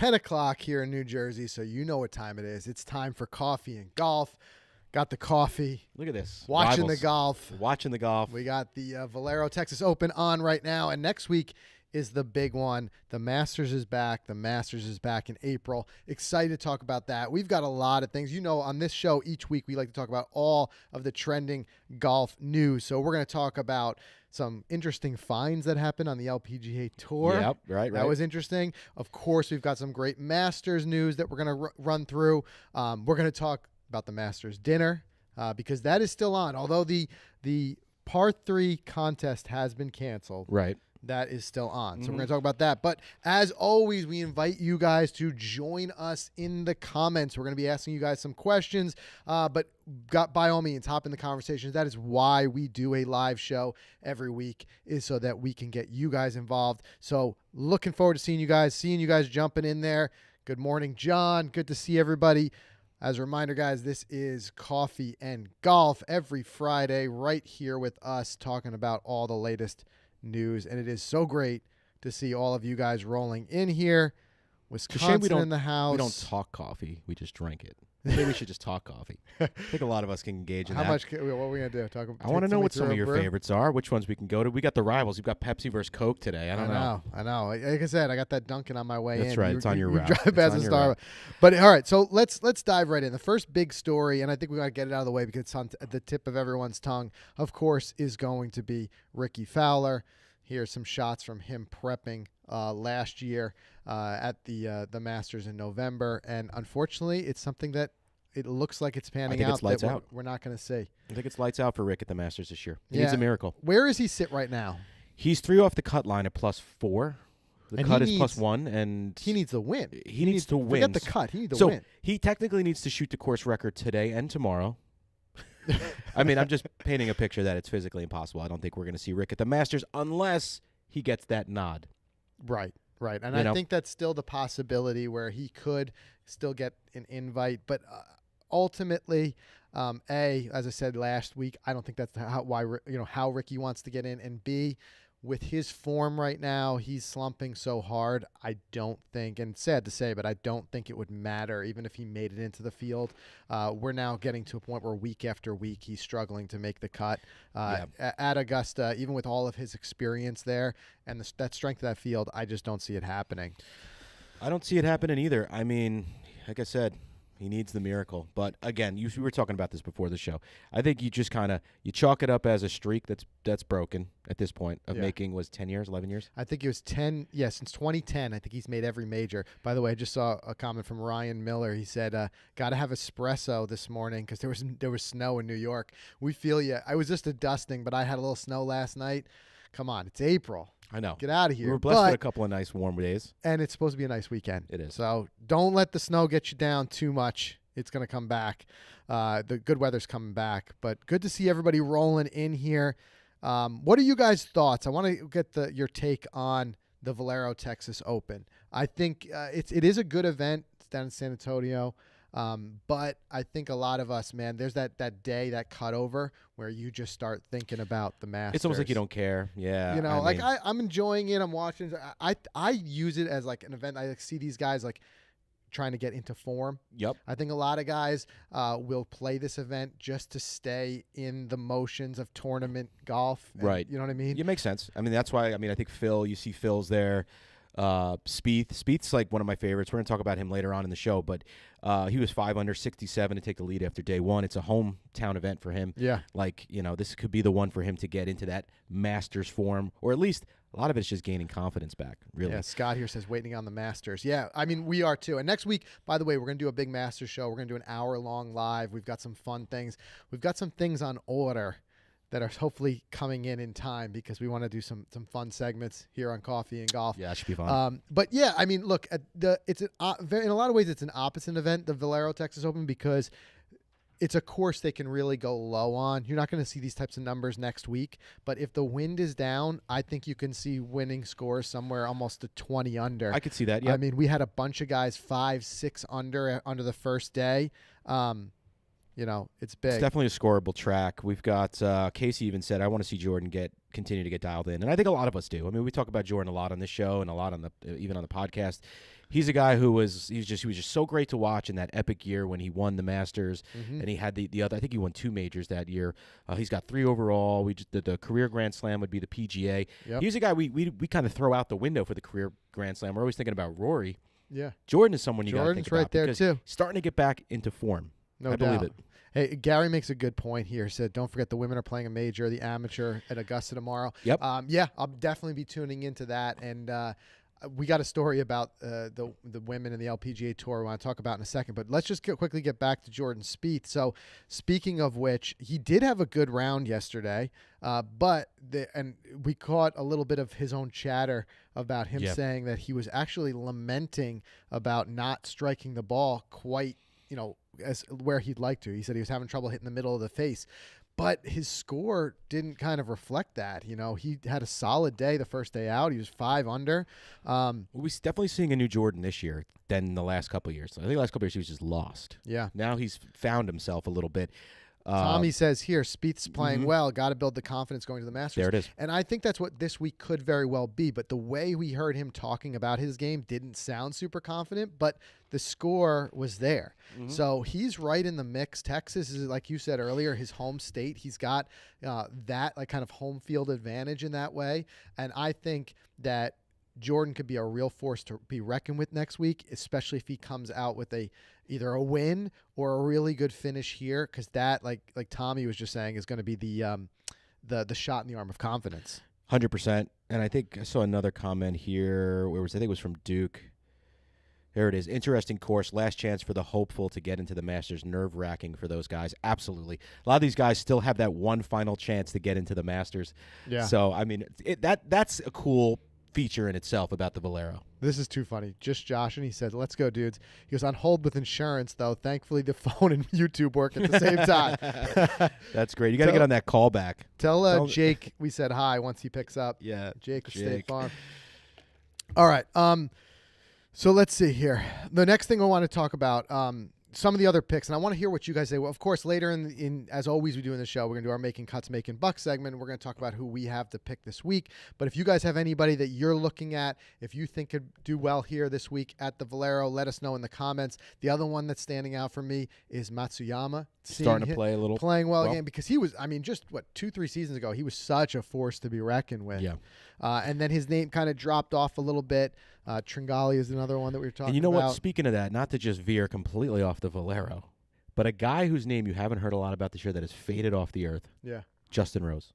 10 o'clock here in New Jersey, so you know what time it is. It's time for coffee and golf. Got the coffee. Look at this. Watching Rivals. the golf. Watching the golf. We got the Valero Texas Open on right now, and next week is the big one. The Masters is back. The Masters is back in April. Excited to talk about that. We've got a lot of things. You know, on this show, each week we like to talk about all of the trending golf news. So we're going to talk about some interesting finds that happened on the LPGA Tour. Yep, right. That was interesting. Of course, we've got some great Masters news that we're going to run through. We're going to talk about the Masters dinner because that is still on. Although the par 3 contest has been canceled. Right. That is still on. So we're going to talk about that. But as always, we invite you guys to join us in the comments. We're going to be asking you guys some questions. But by all means, hop in the conversations. That is why we do a live show every week, is so that we can get you guys involved. So looking forward to seeing you guys jumping in there. Good morning, John. Good to see everybody. As a reminder, guys, this is Coffee and Golf every Friday right here with us talking about all the latest news, and it is so great to see all of you guys rolling in here. Wisconsin in the house. We don't talk coffee. We just drink it. Maybe we should just talk coffee. I think a lot of us can engage in that. What are we going to do? I want to know what some of your favorites are, which ones we can go to. We got the rivals. You've got Pepsi versus Coke today. I know. Like I said, I got that Dunkin' on my way in. That's right. It's on your route. Drive past the Starbucks. But all right, so let's dive right in. The first big story, and I think we got to get it out of the way because it's on the tip of everyone's tongue, of course, is going to be Rickie Fowler. Here's some shots from him prepping last year at the Masters in November. And unfortunately, it's something that it looks like it's panning out. It's lights out. We're not going to see. I think it's lights out for Rick at the Masters this year. He needs a miracle. Where does he sit right now? He's 3 off the cut line at +4. The cut is +1, and he needs to win. He needs to win. Forget the cut. He needs to win. So he technically needs to shoot the course record today and tomorrow. I mean, I'm just painting a picture that it's physically impossible. I don't think we're going to see Rick at the Masters unless he gets that nod. Right. And I think that's still the possibility where he could still get an invite. But ultimately, as I said last week, I don't think that's how Rickie wants to get in. And B, with his form right now, he's slumping so hard. I don't think, and sad to say, but I don't think it would matter even if he made it into the field. We're now getting to a point where week after week he's struggling to make the cut. At Augusta, even with all of his experience there and that strength of that field, I just don't see it happening. I don't see it happening either. I mean, like I said, he needs the miracle. But again, we were talking about this before the show. I think you just you chalk it up as a streak that's broken at this point of making 10 years, 11 years? I think it was 10. Yeah, since 2010, I think he's made every major. By the way, I just saw a comment from Ryan Miller. He said, got to have espresso this morning because there was snow in New York. We feel you. I was just a dusting, but I had a little snow last night. Come on, it's April. I know. Get out of here. We were blessed with a couple of nice warm days. And it's supposed to be a nice weekend. It is. So don't let the snow get you down too much. It's going to come back. The good weather's coming back. But good to see everybody rolling in here. What are you guys' thoughts? I want to get your take on the Valero Texas Open. I think it is a good event. It's down in San Antonio. But I think a lot of us, man, there's that day, that cutover where you just start thinking about the Masters. It's almost like you don't care. Yeah. I'm enjoying it. I'm watching. I use it as like an event. I see these guys like trying to get into form. Yep. I think a lot of guys will play this event just to stay in the motions of tournament golf. Right. You know what I mean? It makes sense. I mean, that's why, I think you see Phil's there. Spieth's like one of my favorites. We're going to talk about him later on in the show, but he was 5 under 67 to take the lead after day one. It's a hometown event for him. Yeah. This could be the one for him to get into that Masters form, or at least a lot of it's just gaining confidence back, really. Yeah, Scott here says waiting on the Masters. Yeah, I mean, we are too. And next week, by the way, we're going to do a big Masters show. We're going to do an hour-long live. We've got some fun things. We've got some things on order that are hopefully coming in time because we want to do some fun segments here on Coffee and Golf. Yeah, it should be fun. But yeah, I mean, look, it's in a lot of ways it's an opposite event, the Valero Texas Open, because it's a course they can really go low on. You're not going to see these types of numbers next week, but if the wind is down, I think you can see winning scores somewhere almost to 20 under. I could see that. Yeah. I mean, we had a bunch of guys 5-6 under the first day. It's big. It's definitely a scoreable track. We've got Casey even said, I want to see Jordan continue to get dialed in. And I think a lot of us do. I mean, we talk about Jordan a lot on this show and a lot on even on the podcast. He's a guy who he was just so great to watch in that epic year when he won the Masters, and he had the other. I think he won 2 majors that year. He's got 3 overall. We just the career Grand Slam would be the PGA. Yep. He's a guy we kind of throw out the window for the career Grand Slam. We're always thinking about Rory. Yeah, Jordan is someone you got to think Jordan's about right there because too. he's starting to get back into form. No I doubt. believe it. Hey, Gary makes a good point here. He said, don't forget the women are playing a major, the amateur at Augusta tomorrow. Yep. Yeah, I'll definitely be tuning into that. And we got a story about the women in the LPGA Tour we want to talk about in a second. But let's just quickly get back to Jordan Spieth. So speaking of which, he did have a good round yesterday, but we caught a little bit of his own chatter about him saying that he was actually lamenting about not striking the ball quite, as where he'd like to. He said he was having trouble hitting the middle of the face, but his score didn't kind of reflect that. He had a solid day the first day out. He was 5 under. We're definitely seeing a new Jordan this year than the last couple of years. I think the last couple of years he was just lost. Yeah. Now he's found himself a little bit. Tommy says here, Spieth's playing well. Got to build the confidence going to the Masters. There it is. And I think that's what this week could very well be. But the way we heard him talking about his game didn't sound super confident, but the score was there. So he's right in the mix. Texas is, like you said earlier, his home state. He's got that like kind of home field advantage in that way. And I think that Jordan could be a real force to be reckoned with next week, especially if he comes out with either a win or a really good finish here, because that, like Tommy was just saying, is going to be the shot in the arm of confidence. 100%. And I think I saw another comment here. I think it was from Duke. There it is. Interesting course. Last chance for the hopeful to get into the Masters. Nerve-wracking for those guys. Absolutely. A lot of these guys still have that one final chance to get into the Masters. Yeah. So, I mean, that's a cool feature in itself about the Valero. This is too funny. Just Josh, and he said, let's go, dudes. He was on hold with insurance, though. Thankfully, the phone and YouTube work at the same time. That's great. You got to get on that call back. Tell Jake we said hi once he picks up. Yeah. Jake with State Farm. All right. So let's see here. The next thing I want to talk about, some of the other picks, and I want to hear what you guys say. Well, of course, later in as always we do in the show, we're going to do our Making Cuts, Making Bucks segment. We're going to talk about who we have to pick this week. But if you guys have anybody that you're looking at, if you think could do well here this week at the Valero, let us know in the comments. The other one that's standing out for me is Matsuyama. Starting to play a little. Playing well again, because he was, just 2-3 seasons ago, he was such a force to be reckoned with. Yeah. And then his name kind of dropped off a little bit. Tringali is another one that we were talking about. And you know what? Speaking of that, not to just veer completely off the Valero, but a guy whose name you haven't heard a lot about this year that has faded off the earth. Yeah. Justin Rose.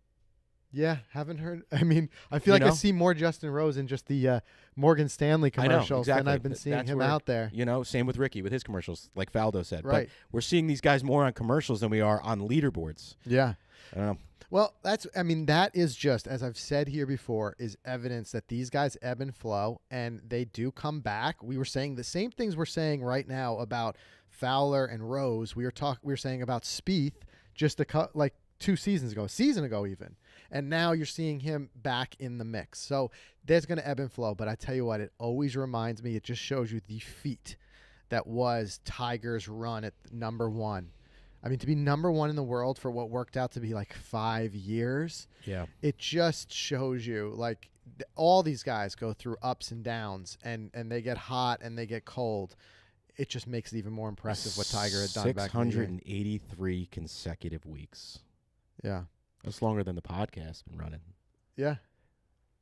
Yeah, haven't heard. I feel like I see more Justin Rose in just the Morgan Stanley commercials than I've been seeing him out there. Same with Rickie with his commercials, like Faldo said. Right. But we're seeing these guys more on commercials than we are on leaderboards. Yeah. I don't know. Well, that is just, as I've said here before, is evidence that these guys ebb and flow, and they do come back. We were saying the same things we're saying right now about Fowler and Rose. We were saying about Spieth just like 2 seasons ago, a season ago even. And now you're seeing him back in the mix. So there's going to ebb and flow. But I tell you what, it always reminds me, it just shows you the feat that was Tiger's run at number 1. To be number 1 in the world for what worked out to be like 5 years. Yeah. It just shows you, like, all these guys go through ups and downs, and they get hot and they get cold. It just makes it even more impressive what Tiger had done back in the year. 683 consecutive weeks. Yeah. That's longer than the podcast's been running. Yeah.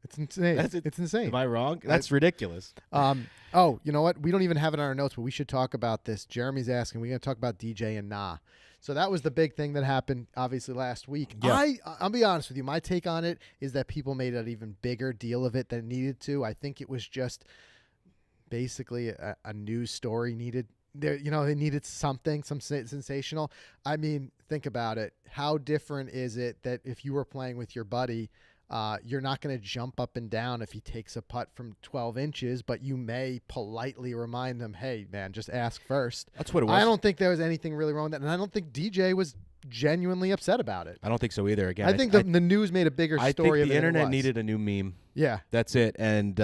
It's insane. It's insane. Am I wrong? That's ridiculous. Oh, you know what? We don't even have it on our notes, but we should talk about this. Jeremy's asking. We're going to talk about DJ and Nah. So that was the big thing that happened, obviously, last week. Yeah. I'll be honest with you. My take on it is that people made an even bigger deal of it than it needed to. I think it was just basically a news story needed. They needed something, some sensational. Think about it. How different is it that if you were playing with your buddy, you're not going to jump up and down if he takes a putt from 12 inches, but you may politely remind him, hey, man, just ask first. That's what it was. I don't think there was anything really wrong with that, and I don't think DJ was genuinely upset about it. I don't think so either. Again, I think the news made a bigger story of it. I think the internet needed a new meme. Yeah. That's it. And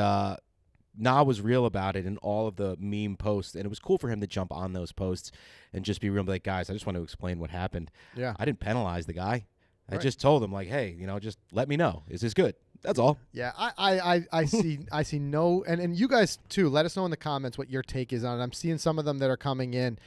Nah was real about it in all of the meme posts, and it was cool for him to jump on those posts and just be real, like, guys, I just want to explain what happened. Yeah. I didn't penalize the guy. I Right. just told him, like, hey, just let me know. Is this good? That's all. Yeah, I see no, and you guys too. Let us know in the comments what your take is on it. I'm seeing some of them that are coming in.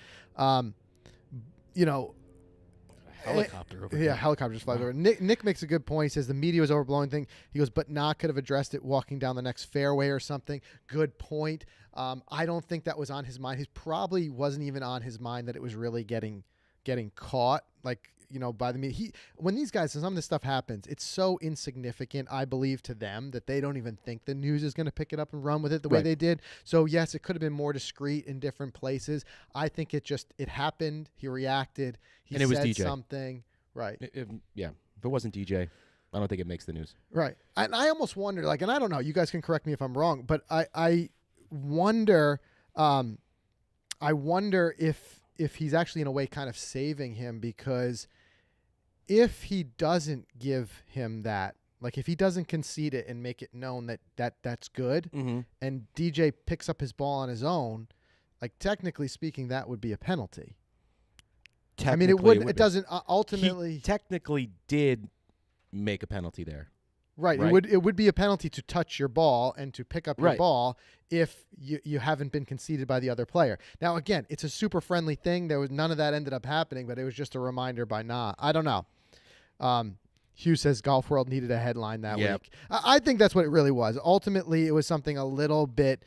Helicopter over Yeah, here. helicopter just flies over. Nick makes a good point. He says the media was overblowing thing. He goes, but Nah could have addressed it walking down the next fairway or something. Good point. I don't think that was on his mind. He probably wasn't even on his mind that it was really getting caught. Like, by the media. When these guys, some of this stuff happens, it's so insignificant, I believe, to them that they don't even think the news is going to pick it up and run with it the way they did. So yes, it could have been more discreet in different places. I think it happened. He reacted. He said was DJ. something. Right. If it wasn't DJ, I don't think it makes the news. Right. And I almost wonder, and I don't know, you guys can correct me if I'm wrong, but I wonder, if he's actually in a way kind of saving him, because if he doesn't give him that, like if he doesn't concede it and make it known that's good, and DJ picks up his ball on his own, like technically speaking, that would be a penalty. I mean, it doesn't ultimately. He technically did make a penalty there. Right. It would be a penalty to touch your ball and to pick up your ball if you haven't been conceded by the other player. Now, again, it's a super friendly thing. There was none of that ended up happening, but it was just a reminder by Nah. I don't know. Hugh says Golf World needed a headline that week. I think that's what it really was. Ultimately, it was something a little bit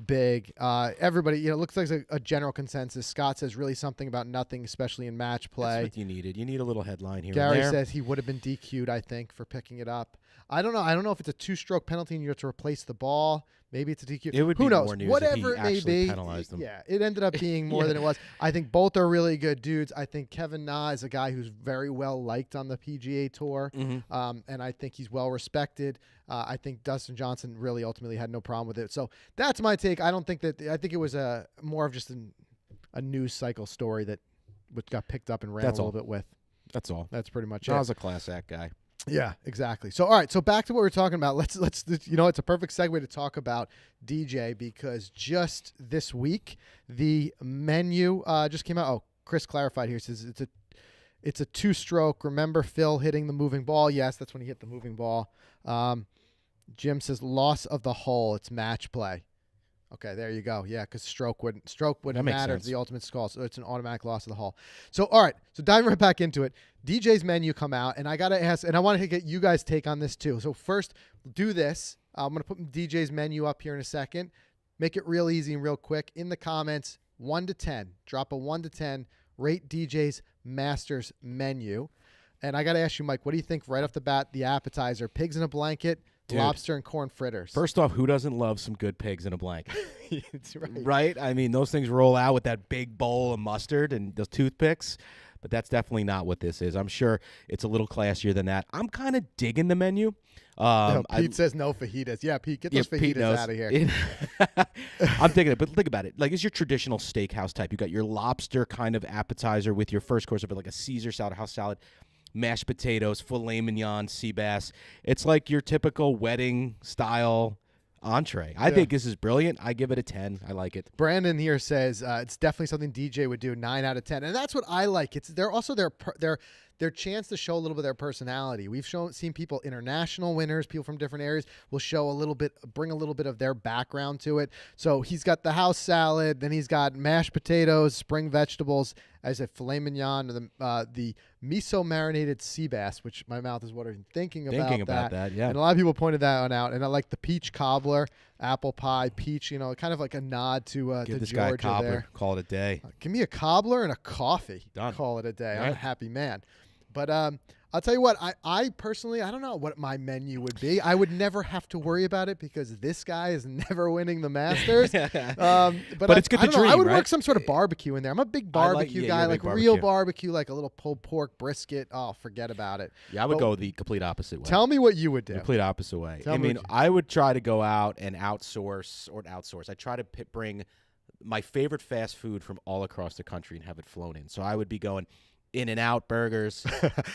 big. Everybody, it looks like a general consensus. Scott says really something about nothing, especially in match play. That's what you needed. You need a little headline here. Gary and there. says he would have been DQ'd, I think, for picking it up. I don't know. I don't know if it's a 2-stroke penalty and you have to replace the ball. Maybe it's a DQ. It would Who be knows? more news Whatever if he it may actually be. penalized them. Yeah, it ended up being more than it was. I think both are really good dudes. I think Kevin Na is a guy who's very well liked on the PGA Tour, and I think he's well respected. I think Dustin Johnson really ultimately had no problem with it. So that's my take. I don't think that. I think it was more of just a news cycle story that got picked up and ran a little bit with. That's all. That's pretty much it. Na's a class act guy. Yeah, exactly. So, all right. So back to what we're talking about. Let's it's a perfect segue to talk about DJ, because just this week the menu just came out. Oh, Chris clarified here. Says it's a 2-stroke. Remember Phil hitting the moving ball? Yes, that's when he hit the moving ball. Jim says loss of the hole. It's match play. Okay, there you go. Yeah, because stroke wouldn't matter to the ultimate score, so it's an automatic loss of the hole. So, all right. So diving right back into it, DJ's menu come out, and I got to ask, and I want to get you guys' take on this too. So first, do this. I'm going to put DJ's menu up here in a second. Make it real easy and real quick. In the comments, 1 to 10. Drop a 1 to 10. Rate DJ's Masters menu. And I got to ask you, Mike, what do you think right off the bat, the appetizer? Pigs in a blanket, Dude, lobster, and corn fritters. First off, who doesn't love some good pigs in a blanket? That's right. Right? I mean, those things roll out with that big bowl of mustard and those toothpicks, but that's definitely not what this is. I'm sure it's a little classier than that. I'm kind of digging the menu. Pete says no fajitas. Yeah, Pete, get those fajitas out of here. I'm digging it, but think about it. Like, it's your traditional steakhouse type. You got your lobster kind of appetizer with your first course of it, like a Caesar salad, house salad, mashed potatoes, filet mignon, sea bass. It's like your typical wedding style entree. I think this is brilliant. I give it a 10. I like it. Brandon here says it's definitely something DJ would do. 9 out of 10, and that's what I like. It's they're also their chance to show a little bit of their personality. We've seen people, international winners, people from different areas, will show bring a little bit of their background to it. So he's got the house salad, then he's got mashed potatoes, spring vegetables, as a filet mignon, the miso marinated sea bass, which my mouth is watering thinking about that. Yeah. And a lot of people pointed that one out. And I like the peach cobbler, apple pie, peach. kind of like a nod to Give this Georgia guy a cobbler. there. Call it a day. Give me a cobbler and a coffee. Done. Call it a day. All I'm a right. happy man. But I'll tell you what, I personally, I don't know what my menu would be. I would never have to worry about it because this guy is never winning the Masters. But it's good to dream, I would right? work some sort of barbecue in there. I'm a big barbecue guy, like real barbecue, like a little pulled pork brisket. Oh, forget about it. Yeah, I would go the complete opposite way. Tell me what you would do. Complete opposite way. I would try to go out and outsource. I try to bring my favorite fast food from all across the country and have it flown in. So I would be going In-N-Out burgers,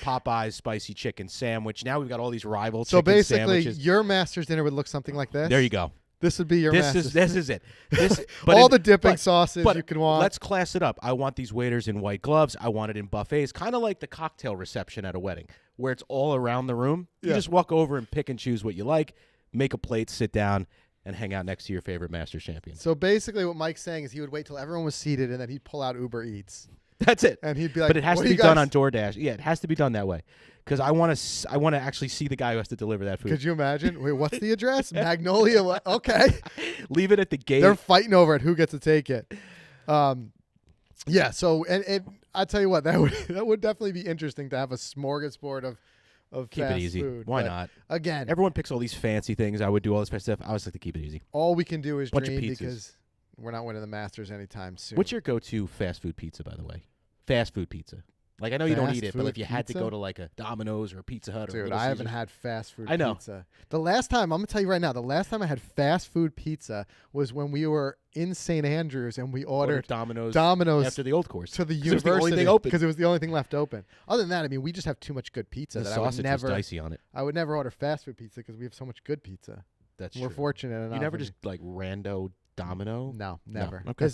Popeyes spicy chicken sandwich. Now we've got all these rival chicken So basically, sandwiches. your Masters dinner would look something like this? There you go. This would be your Masters. This is it. All the dipping sauces you can want. Let's class it up. I want these waiters in white gloves. I want it in buffets, kind of like the cocktail reception at a wedding, where it's all around the room. You just walk over and pick and choose what you like, make a plate, sit down, and hang out next to your favorite Masters champion. So basically what Mike's saying is he would wait till everyone was seated, and then he'd pull out Uber Eats. That's it. And he'd be like, but it has to be done on DoorDash. Yeah, it has to be done that way. Because I want to actually see the guy who has to deliver that food. Could you imagine? Wait, what's the address? Magnolia. What? Okay. Leave it at the gate. They're fighting over it. Who gets to take it? Yeah. So, and I tell you what, that would definitely be interesting to have a smorgasbord of keep fast it easy. food. Why But not? Again, Everyone picks all these fancy things. I would do all this stuff. I always like to keep it easy. all we can do is Bunch of dream pizzas. because we're not winning the Masters anytime soon. What's your go-to fast food pizza, by the way? Fast food pizza. Like, I know you don't Fast eat it, but food if you had to pizza? go to like a Domino's or a Pizza Hut or Dude, Little I haven't Caesars. had fast food I know. pizza. The last time, I'm going to tell you right now, the last time I had fast food pizza was when we were in St. Andrews and we ordered Domino's after the old course. to the It was the only university thing open. because it was the only thing left open. Other than that, I mean, we just have too much good pizza The that I would sausage was never dicey on it. I would never order fast food pizza because we have so much good pizza. That's We're true. fortunate enough. You never just like rando Domino? No, never. Okay.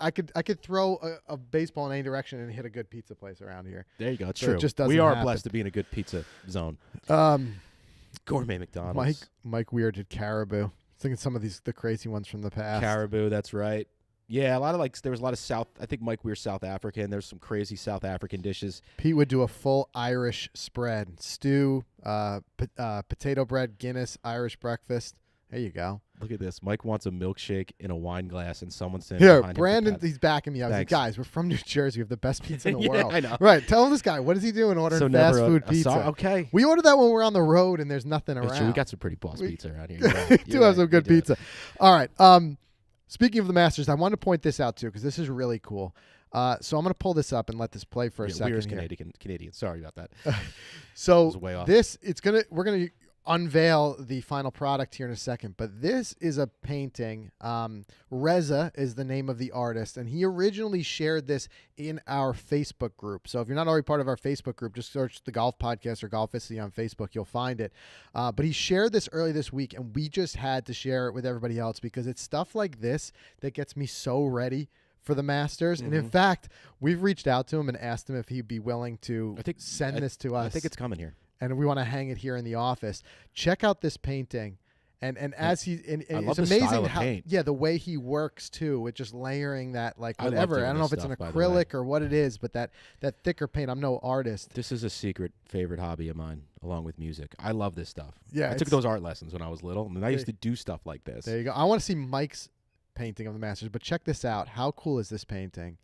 I could throw a baseball in any direction and hit a good pizza place around here. There you go. It's So it true. just doesn't we are happen. blessed to be in a good pizza zone. Gourmet McDonald's. Mike Weir did Caribou. I was thinking some of the crazy ones from the past. Caribou, that's right. Yeah, a lot of there was a lot of I think Mike Weir's South African. There's some crazy South African dishes. Pete would do a full Irish spread. Stew, potato bread, Guinness, Irish breakfast. There you go. Look at this. Mike wants a milkshake in a wine glass, and someone's standing Here, behind Brandon, him. he's backing me up. Thanks. Like, guys, we're from New Jersey. We have the best pizza in the Yeah, world. I know. Right. Tell this guy, what is he doing ordering So fast never food a pizza? okay. We ordered that when we're on the road and there's nothing That's around. true. We got some pretty boss pizza around here. We do have some good pizza. All right. Speaking of the Masters, I want to point this out too because this is really cool. So I'm going to pull this up and let this play for a second. Weir's here. Canadian. Sorry about that. So was way off. we're gonna unveil the final product here in a second, but this is a painting. Reza is the name of the artist, and he originally shared this in our Facebook group. So if you're not already part of our Facebook group, just search the Golf Podcast or Golficity on Facebook. You'll find it. But he shared this early this week, and we just had to share it with everybody else because it's stuff like this that gets me so ready for the Masters. And in fact, we've reached out to him and asked him if he'd be willing to send this to us. I think it's coming here. And we want to hang it here in the office. Check out this painting. And as he and I love it's the amazing style of how paint. the way he works too, with just layering that like I love whatever. doing I don't know if this it's an stuff, by the way. acrylic or what it is, but that thicker paint. I'm no artist. This is a secret favorite hobby of mine, along with music. I love this stuff. Yeah, I took those art lessons when I was little, and I used to do stuff like this. There you go. I want to see Mike's painting of the Masters, but check this out. How cool is this painting?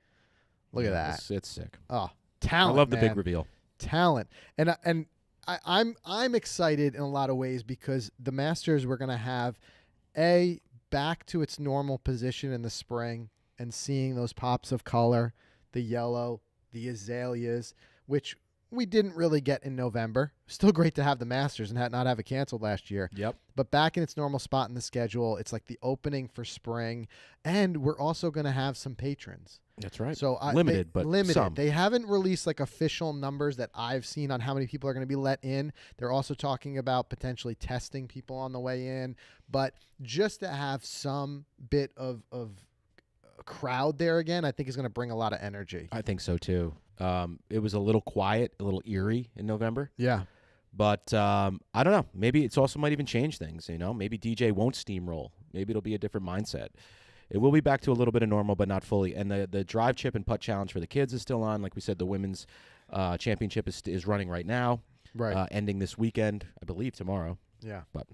Look at that. It's sick. Oh, talent. I love the man. big reveal. Talent. And I'm excited in a lot of ways because the Masters we're gonna have back to its normal position in the spring and seeing those pops of color, the yellow, the azaleas, which we didn't really get in November. Still great to have the Masters and not have it canceled last year. Yep. But back in its normal spot in the schedule, it's like the opening for spring, and we're also going to have some patrons. That's right. So limited, but limited. some. They haven't released like official numbers that I've seen on how many people are going to be let in. They're also talking about potentially testing people on the way in, but just to have some bit of crowd there again, I think is going to bring a lot of energy. I think so too. It was a little quiet, a little eerie in November. Yeah. But I don't know. Maybe it's also might even change things. Maybe DJ won't steamroll. Maybe it'll be a different mindset. It will be back to a little bit of normal, but not fully. And the drive, chip, and putt challenge for the kids is still on. Like we said, the women's championship is running right now. Right. Ending this weekend, I believe tomorrow. Yeah. But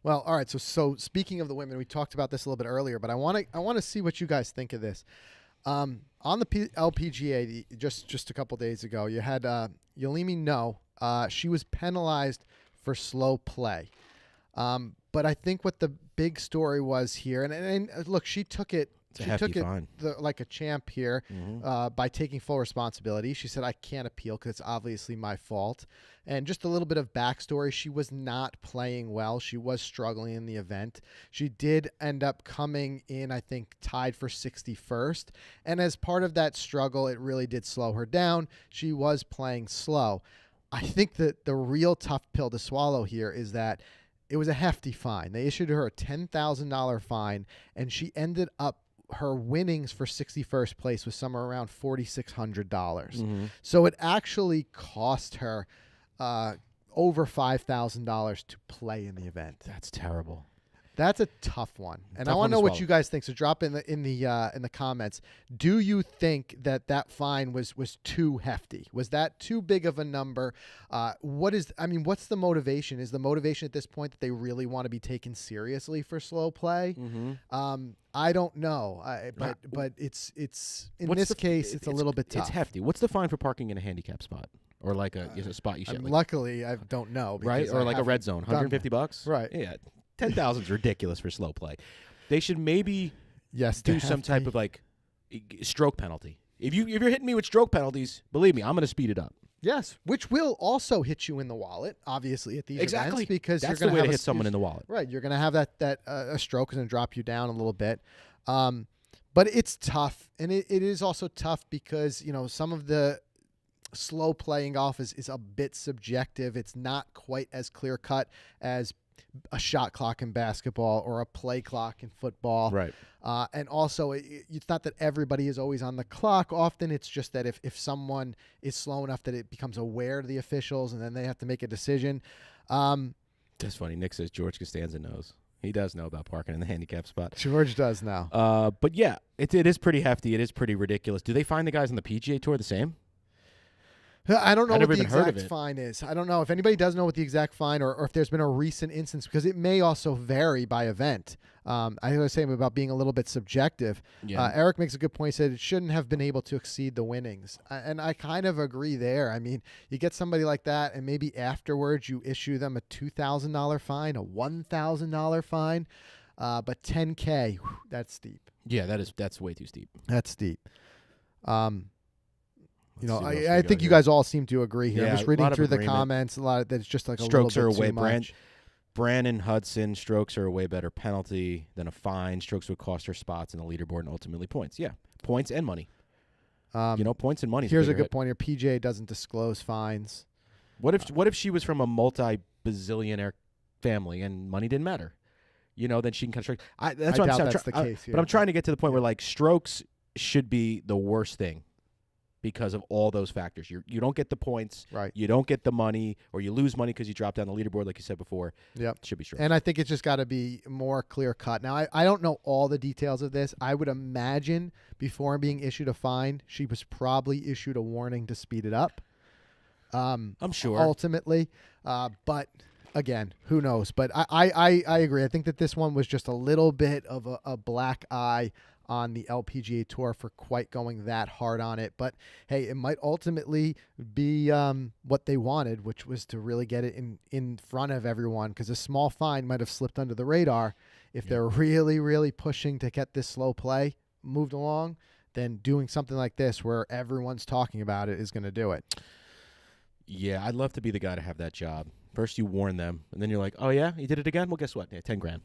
well, all right. So speaking of the women, we talked about this a little bit earlier, but I want to see what you guys think of this. On the LPGA, just a couple days ago, you had Yelimi No. She was penalized for slow play. But I think what the big story was here, and look, she took it. It's a She hefty took it fine. like a champ here by taking full responsibility. She said, I can't appeal because it's obviously my fault. And just a little bit of backstory, she was not playing well. She was struggling in the event. She did end up coming in, I think, tied for 61st. And as part of that struggle, it really did slow her down. She was playing slow. I think that the real tough pill to swallow here is that it was a hefty fine. They issued her a $10,000 fine, and she ended up, her winnings for 61st place was somewhere around $4,600. So it actually cost her over $5,000 to play in the event. That's terrible. That's a tough one, and I Tough want one to to know what swallow. you guys think. So drop in the comments. Do you think that fine was too hefty? Was that too big of a number? What's the motivation? Is the motivation at this point that they really want to be taken seriously for slow play? I don't know, but it's in this case it's a little bit tough. It's hefty. What's the fine for parking in a handicap spot or like a spot you should? Luckily, I don't know. Right, or like a red zone, $150. Right. Yeah. 10,000 is ridiculous for slow play. They should maybe do some type of like stroke penalty. If you're hitting me with stroke penalties, believe me, I'm going to speed it up. Yes, which will also hit you in the wallet, obviously, at these events, because that's you're the going way to hit someone in the wallet. Right, you're going to have that a stroke is going to drop you down a little bit. But it's tough, and it is also tough because some of the slow playing golf is a bit subjective. It's not quite as clear cut as a shot clock in basketball or a play clock in football. Right. And also, it's not that everybody is always on the clock. Often it's just that if someone is slow enough that it becomes aware to the officials and then they have to make a decision. That's funny. Nick says George Costanza knows. He does know about parking in the handicap spot. George does now. But yeah, it is pretty hefty. It is pretty ridiculous. Do they find the guys on the PGA Tour the same? I don't know what the heard of exact it. fine is. I don't know if anybody does know what the exact fine or if there's been a recent instance, because it may also vary by event. I was saying about being a little bit subjective. Yeah. Eric makes a good point. He said it shouldn't have been able to exceed the winnings. And I kind of agree there. I mean, you get somebody like that and maybe afterwards you issue them a $2,000 fine, a $1,000 fine. But $10K, that's steep. Yeah, that's way too steep. That's steep. I think you guys all seem to agree here. Yeah, I'm just a reading lot of through the agreement. comments. A lot of that's just like Strokes a are little bit way too much. Brandon Hudson, strokes are a way better penalty than a fine. Strokes would cost her spots in the leaderboard and ultimately points. Yeah, points and money. Points and money. Here's a good point here. PGA doesn't disclose fines. What if she was from a multi-bazillionaire family and money didn't matter? Then she can kind of strike. That's what I'm saying. That's the case here. But I'm trying to get to the point where like strokes should be the worst thing because of all those factors. You don't get the points, right? You don't get the money, or you lose money because you drop down the leaderboard, like you said before. Yep, it should be strokes. And I think it's just got to be more clear cut. Now, I don't know all the details of this. I would imagine before being issued a fine, she was probably issued a warning to speed it up. I'm sure. Ultimately, but again, who knows? But I agree. I think that this one was just a little bit of a black eye on the LPGA Tour for quite going that hard on it. But hey, it might ultimately be what they wanted, which was to really get it in front of everyone, because a small fine might have slipped under the radar. If they're really, really pushing to get this slow play moved along, then doing something like this where everyone's talking about it is going to do it. Yeah, I'd love to be the guy to have that job. First you warn them, and then you're like, oh, yeah? You did it again? Well, guess what? Yeah, $10,000.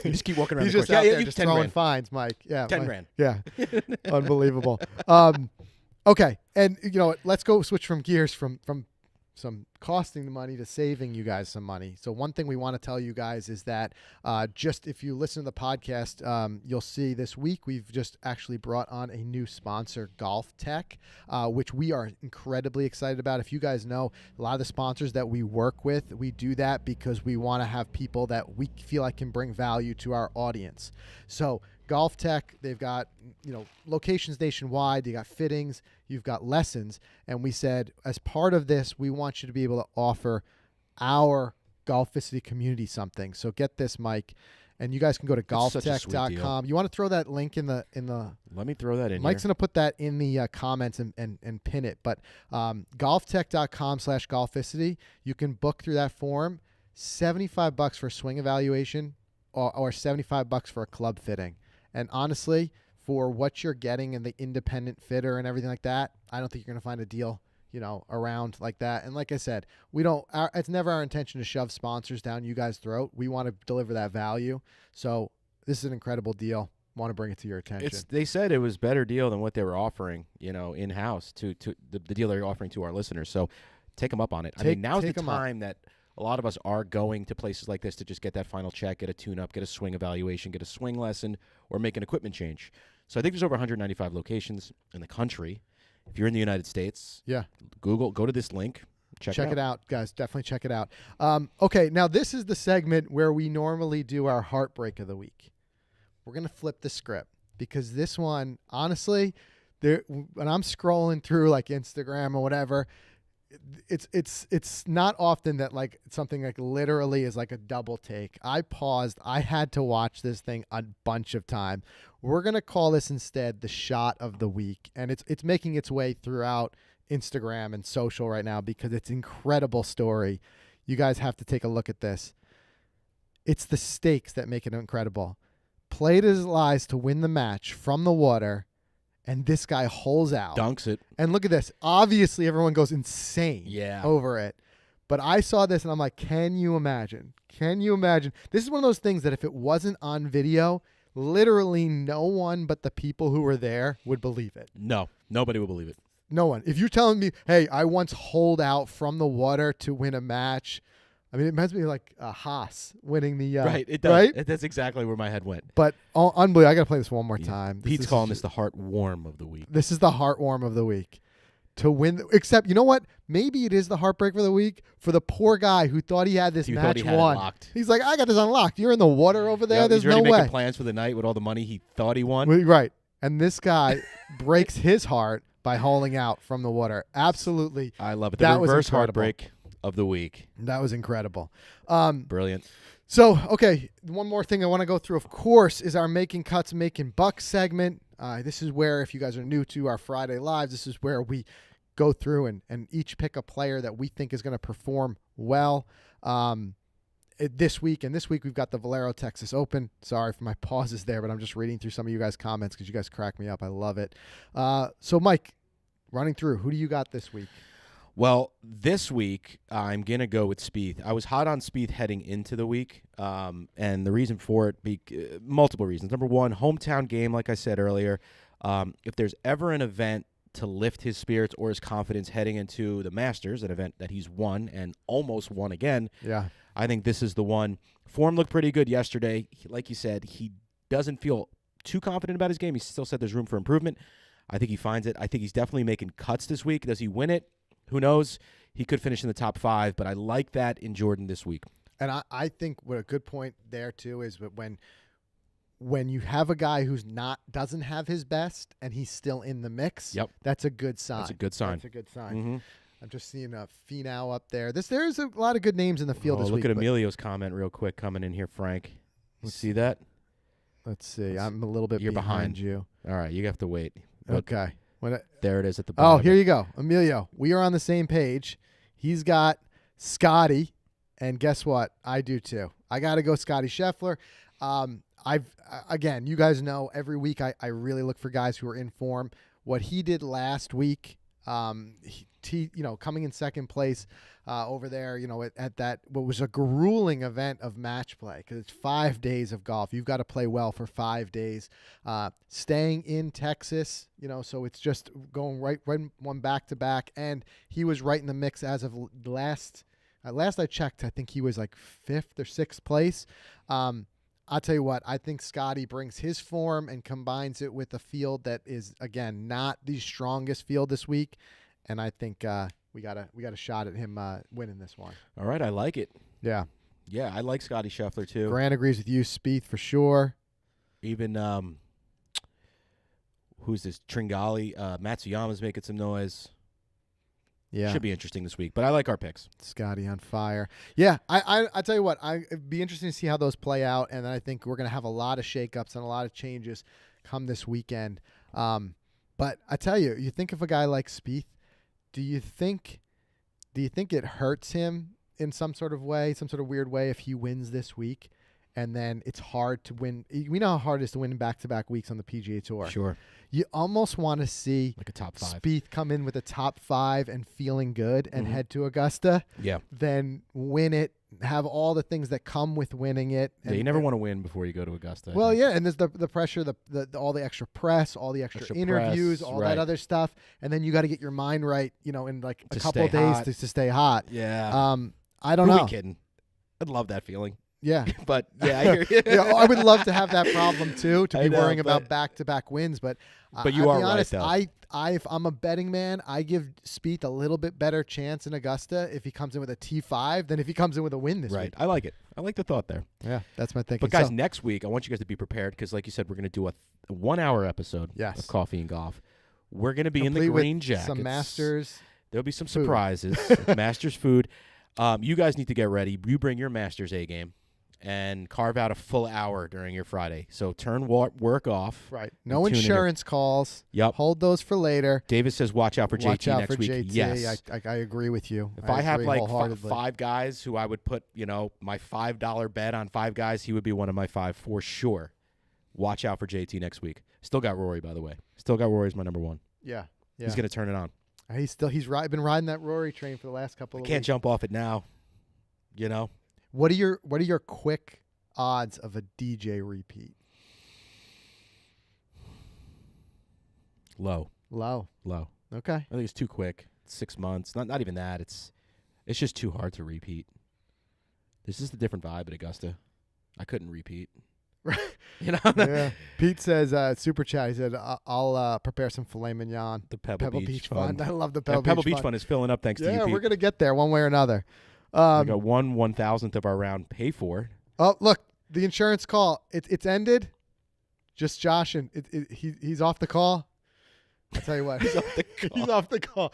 You just keep walking around He's the just course. out there just throwing $10,000. fines, Mike. Yeah, $10,000. Yeah, unbelievable. Okay, and let's go switch from gears from some costing the money to saving you guys some money. So one thing we want to tell you guys is that just if you listen to the podcast, you'll see this week we've just actually brought on a new sponsor, GolfTEC, which we are incredibly excited about. If you guys know, a lot of the sponsors that we work with, we do that because we want to have people that we feel like can bring value to our audience. So GolfTEC, they've got locations nationwide, they got fittings, you've got lessons, and we said as part of this we want you to be able to offer our Golficity community something. So get this, Mike, and you guys can go to golftec.com. You want to throw that link in the Let me throw that in. Mike's going to put that in the comments and pin it, but golftec.com/Golficity, you can book through that form. $75 for a swing evaluation or $75 for a club fitting. And honestly, for what you're getting in the independent fitter and everything like that, I don't think you're going to find a deal, around like that. And like I said, it's never our intention to shove sponsors down you guys' throat. We want to deliver that value. So this is an incredible deal. Want to bring it to your attention. They said it was better deal than what they were offering, in-house to the deal they're offering to our listeners. So take them up on it. I mean, now's the time that a lot of us are going to places like this to just get that final check, get a tune-up, get a swing evaluation, get a swing lesson, or make an equipment change. So I think there's over 195 locations in the country. If you're in the United States, go to this link. Check it out, guys. Definitely check it out. Okay, now this is the segment where we normally do our heartbreak of the week. We're going to flip the script because this one, honestly, when I'm scrolling through like Instagram or whatever, it's not often that like something like literally is like a double take. I paused. I had to watch this thing a bunch of time. We're going to call this instead the shot of the week, and it's making its way throughout Instagram and social right now because it's an incredible story. You guys have to take a look at this. It's the stakes that make it incredible. Played his lies to win the match from the water, and this guy holes out. Dunks it. And look at this. Obviously, everyone goes insane over it. But I saw this, and I'm like, can you imagine? Can you imagine? This is one of those things that if it wasn't on video, literally no one but the people who were there would believe it. No, nobody would believe it. No one. If you're telling me, hey, I once holed out from the water to win a match, I mean, it reminds me of like Haas winning the right. It does. Right? That's exactly where my head went. But unbelievable. I got to play this one more time. Pete's calling this the heartwarm of the week. This is the heartwarm of the week. To win, except you know what? Maybe it is the heartbreak for the week for the poor guy who thought he had this match won. He's like, I got this unlocked. You're in the water over there. There's no way. He's already making plans for the night with all the money he thought he won. Right. And this guy breaks his heart by holing out from the water. Absolutely. I love it. The reverse heartbreak of the week. That was incredible. Brilliant. So, okay, one more thing I want to go through, of course, is our Making Cuts, Making Bucks segment. This is where, if you guys are new to our Friday Lives, this is where we go through and each pick a player that we think is going to perform well this week. And this week we've got the Valero Texas Open. Sorry for my pauses there, but I'm just reading through some of you guys' comments because you guys crack me up. I love it. So, Mike, running through, who do you got this week? Well, this week, I'm going to go with Spieth. I was hot on Spieth heading into the week, and the reason for it, multiple reasons. Number one, hometown game, like I said earlier. If there's ever an event to lift his spirits or his confidence heading into the Masters, an event that he's won and almost won again, I think this is the one. Form looked pretty good yesterday. Like you said, he doesn't feel too confident about his game. He still said there's room for improvement. I think he finds it. I think he's definitely making cuts this week. Does he win it? Who knows? He could finish in the top 5, but I like that in Jordan this week. And I think what a good point there, too, is when you have a guy who's doesn't have his best and he's still in the mix, that's a good sign. That's a good sign. That's a good sign. Mm-hmm. I'm just seeing a Finau up there. There's a lot of good names in the field this week. Look at Emilio's comment real quick coming in here, Frank. You see that? Let's see. I'm a little bit behind you. All right, you have to wait. Okay. There it is at the bottom. Oh, here you go. Emilio, we are on the same page. He's got Scotty, and guess what? I do too. I got to go Scotty Scheffler. Again, you guys know every week I really look for guys who are in form. What he did last week, coming in second place over there, at that what was a grueling event of match play because it's 5 days of golf. You've got to play well for 5 days. Staying in Texas, so it's just going right one back to back, and he was right in the mix as of last I checked. I think he was like 5th or 6th place. I'll tell you what, I think Scotty brings his form and combines it with a field that is, again, not the strongest field this week. And I think we got a shot at him winning this one. All right, I like it. Yeah. Yeah, I like Scotty Scheffler too. Grant agrees with you, Spieth for sure. Even who's this? Tringali, Matsuyama's making some noise. Yeah, should be interesting this week. But I like our picks. Scotty on fire. Yeah, I tell you what, it'd be interesting to see how those play out, and I think we're gonna have a lot of shakeups and a lot of changes come this weekend. But I tell you, you think of a guy like Spieth. Do you think it hurts him in some sort of way, some sort of weird way, if he wins this week, and then it's hard to win? We know how hard it is to win in back-to-back weeks on the PGA Tour. Sure. You almost want to see like a top 5. Spieth come in with a top 5 and feeling good and head to Augusta. Yeah. Then win it, have all the things that come with winning it. Yeah, you never want to win before you go to Augusta. Well, yeah, and there's the pressure, all the extra press, all the extra interviews, all that other stuff, and then you got to get your mind right, in like a couple of days to stay hot. Yeah. I don't Who know. we kidding? I'd love that feeling. Yeah. But yeah, I hear you. Yeah, I would love to have that problem too, to I be know, worrying but- about back-to-back wins. But you I'll are be right, honest, though. if I'm a betting man, I give Spieth a little bit better chance in Augusta if he comes in with a T5 than if he comes in with a win this Right. week. I like it. I like the thought there. Yeah, that's my thinking. But guys, So, next week I want you guys to be prepared because, like you said, we're going to do a 1 hour episode Yes. of Coffee and Golf. We're going to be complete in the with green jackets. some Masters. There'll be some food. surprises. Masters food. You guys need to get ready. You bring your Masters A game and carve out a full hour during your Friday. So turn work off. Right. No tune in insurance calls. Yep. Hold those for later. David says watch out for Watch JT out next for week. JT. Yes. I agree with you. If I have agree like wholeheartedly. 5 guys who I would put, my $5 bet on 5 guys, he would be one of my 5 for sure. Watch out for JT next week. Still got Rory, by the way. Still got Rory as my number 1. Yeah. He's going to turn it on. He's been riding that Rory train for the last couple of Can't weeks. jump off it now. What are your quick odds of a DJ repeat? Low. Low. Okay. I think it's too quick. 6 months. Not even that. It's just too hard to repeat. This is a different vibe at Augusta. I couldn't repeat. Yeah. Pete says, super chat. He said, I'll prepare some filet mignon. The Pebble Beach Fund. Fund. I love the Yeah, Pebble Beach Fund. Fund is filling up thanks to you, Yeah, Pete. we're gonna get there one way or another. We got 1/1000th of our round pay for. Oh, look, the insurance call. It's ended. Just Josh and he's off the call. I'll tell you what, He's off the call. He's off the call.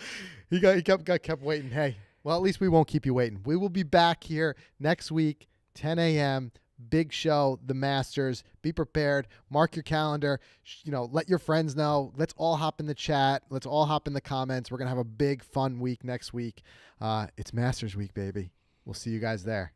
He kept waiting. Hey, well, at least we won't keep you waiting. We will be back here next week, 10 a.m. Big show, the Masters. Be prepared. Mark your calendar. Let your friends know. Let's all hop in the chat. Let's all hop in the comments. We're gonna have a big, fun week next week. It's Masters week, baby. We'll see you guys there.